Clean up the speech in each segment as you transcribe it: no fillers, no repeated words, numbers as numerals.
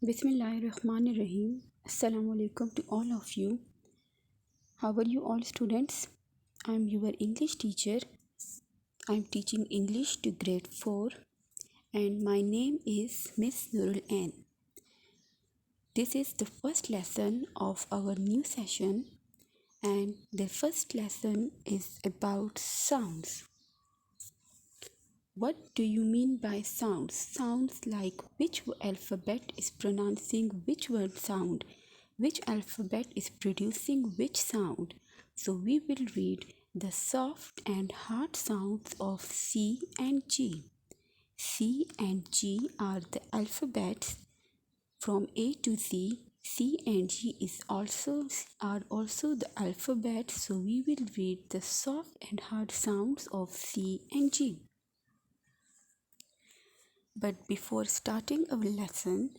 Bismillahirrahmanirrahim. Assalamu alaikum to all of you. How are you all students? I'm your English teacher. I'm teaching English to grade 4 and my name is Miss Nurul N. This is the first lesson of our new session and the first lesson is about sounds. What do you mean by sounds? Sounds like which alphabet is pronouncing which word sound, which alphabet is producing which sound. So we will read the soft and hard sounds of C and G. C and G are the alphabets from A to Z. C and G are also the alphabet. So we will read the soft and hard sounds of C and G. But before starting our lesson,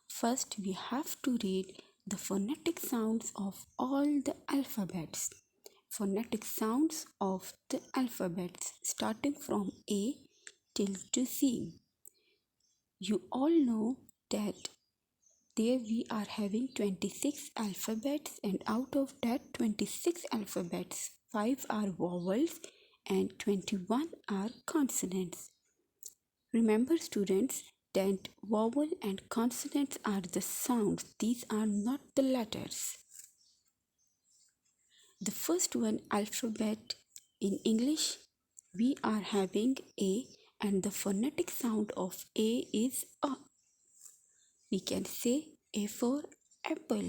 first we have to read the phonetic sounds of all the alphabets. Phonetic sounds of the alphabets starting from A till to Z. You all know that there we are having 26 alphabets and out of that 26 alphabets, 5 are vowels and 21 are consonants. Remember students that vowel and consonants are the sounds. These are not the letters. The first one alphabet in English, we are having A and the phonetic sound of A is A. We can say A for apple,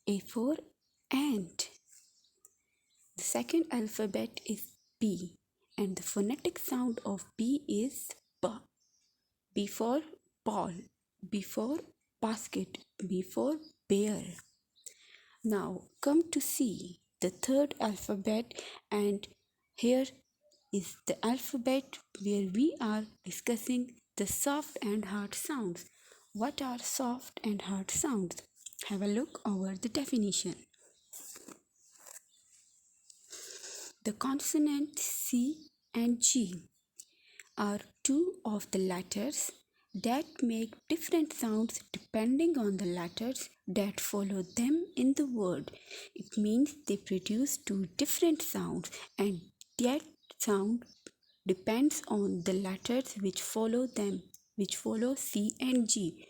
A for ant. The second alphabet is B and the phonetic sound of B is B. B for ball, B for basket, B for bear. Now come to C, the third alphabet, and here is the alphabet where we are discussing the soft and hard sounds. What are soft and hard sounds? Have a look over the definition. The consonants C and G are two of the letters that make different sounds depending on the letters that follow them in the word. It means they produce two different sounds and that sound depends on the letters which follow them, which follow C and G.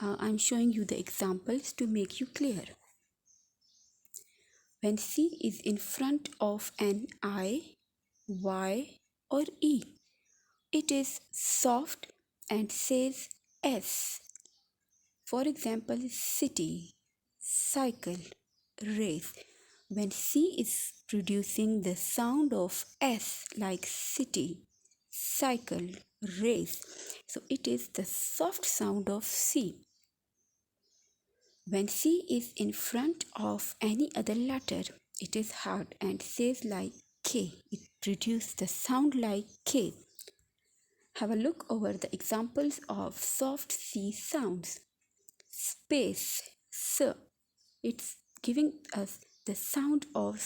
I'm showing you the examples to make you clear. When C is in front of an I, Y or E, it is soft and says S. For example, city, cycle, race. When C is producing the sound of S like city, cycle, race, so it is the soft sound of C. When C is in front of any other letter, it is hard and says like K. It produces the sound like K. Have a look over the examples of soft C sounds. Space, S. It's giving us the sound of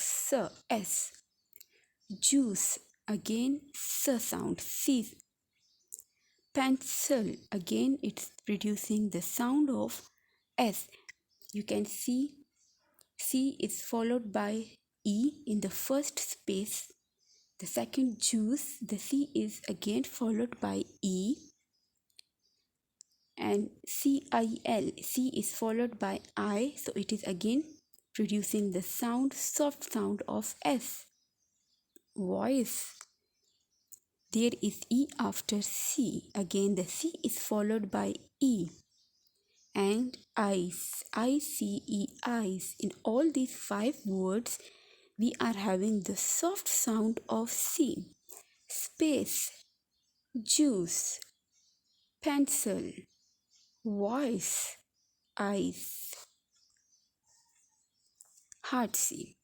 S. Juice, again S sound, C. Pencil, again it's producing the sound of S. You can see C is followed by E in the first space. The second juice, the C is again followed by E. And CIL, C is followed by I, so it is again producing the soft sound of S. Voice, there is E after C, again the C is followed by E. And eyes, ICE, eyes. In all these 5 words, we are having the soft sound of C. Space, juice, pencil, voice, eyes. Hard C.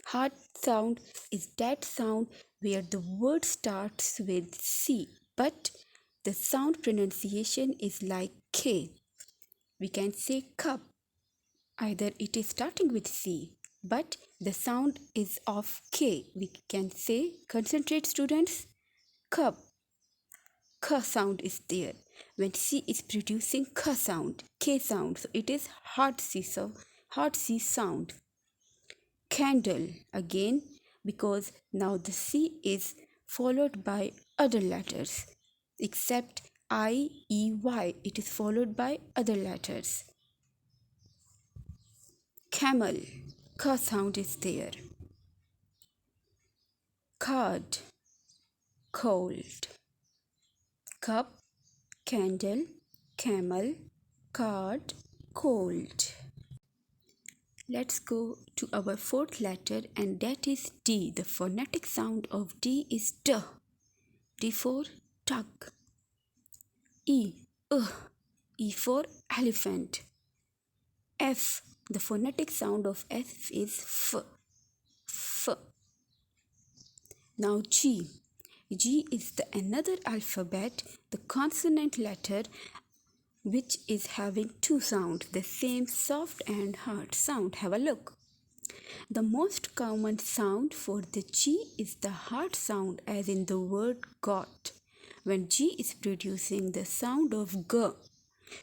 Hard sound is that sound where the word starts with C, but the sound pronunciation is like K. We can say cup. Either it is starting with C, but the sound is of K. We can say, concentrate students, cup. K sound is there. when C is producing K sound, so it is hard C, so hard C sound. Candle, again, because now the C is followed by other letters, except I, E, Y, it is followed by other letters. Camel, K sound is there. Card, cold. Cup, candle, camel, card, cold. Let's go to our fourth letter, and that is D. The phonetic sound of D is D. D for tug. E, E for elephant. F. The phonetic sound of F is F. F. Now G. G is the another alphabet, the consonant letter, which is having two sounds, the same soft and hard sound. Have a look. The most common sound for the G is the hard sound, as in the word got. When G is producing the sound of G,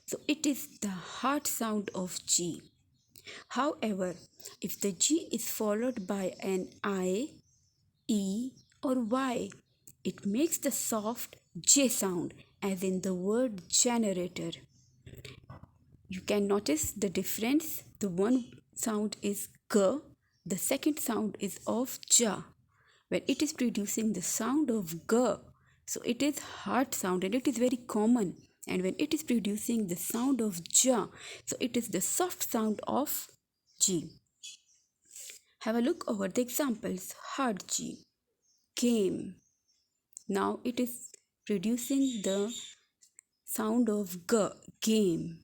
so it is the hard sound of G. However, if the G is followed by an I, E, or Y, it makes the soft J sound, as in the word generator. You can notice the difference. The one sound is G, the second sound is of Ja. When it is producing the sound of G, so it is hard sound and it is very common. And when it is producing the sound of Ja, so it is the soft sound of G. Have a look over the examples. Hard G, game. Now it is producing the sound of G, game.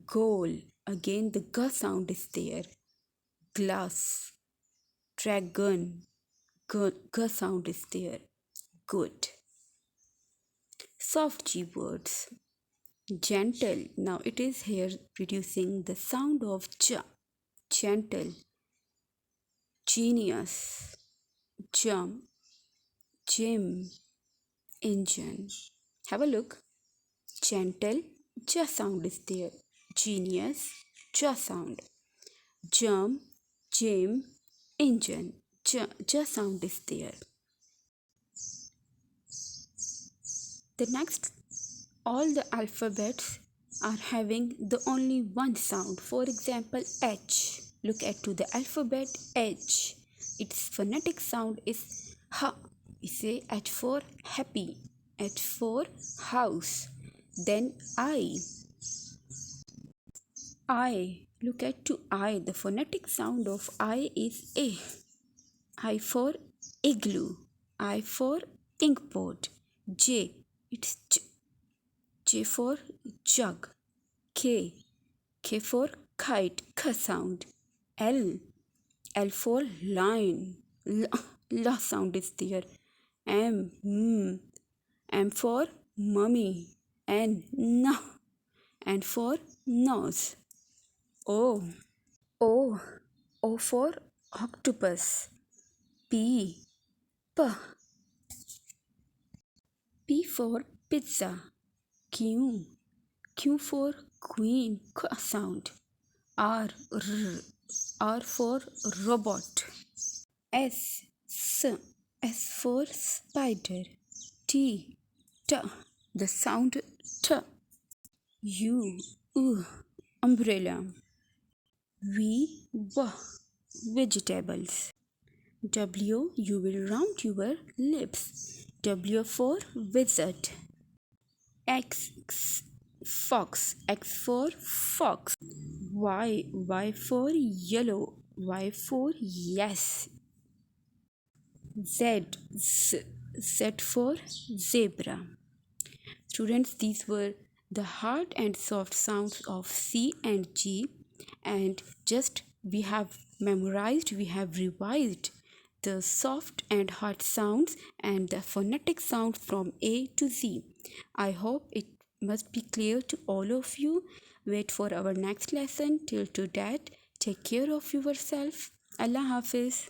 Goal, again the G sound is there. Glass, dragon, G sound is there. Good. Soft G words. Gentle, now it is here producing the sound of J. Gentle. Genius, jump, gym, engine. Have a look. Gentle, J sound is there. Genius, J sound. Jump, gym, engine. J sound is there. The next, all the alphabets are having the only one sound. For example, H. Look at to the alphabet H. Its phonetic sound is H. We say H for happy, H for house. Then I. Look at to I. The phonetic sound of I is A. I for igloo, I for inkpot. J. It's J. J for jug. K. K for kite, K sound. L. L for lion, La sound is there. M. M for mummy. N. N for nose. O. O for octopus. P. P for pizza. Q for queen, Q sound. R for robot. S for spider. T, the sound T. U, umbrella. V, vegetables. W, you will round your lips. W for wizard. X, fox. X for fox. Y for yellow. Y for yes. Z for zebra. Students, these were the hard and soft sounds of C and G, and just we have memorized, we have revised the soft and hard sounds and the phonetic sounds from A to Z. I hope it must be clear to all of you. Wait for our next lesson. Till to that, take care of yourself. Allah Hafiz.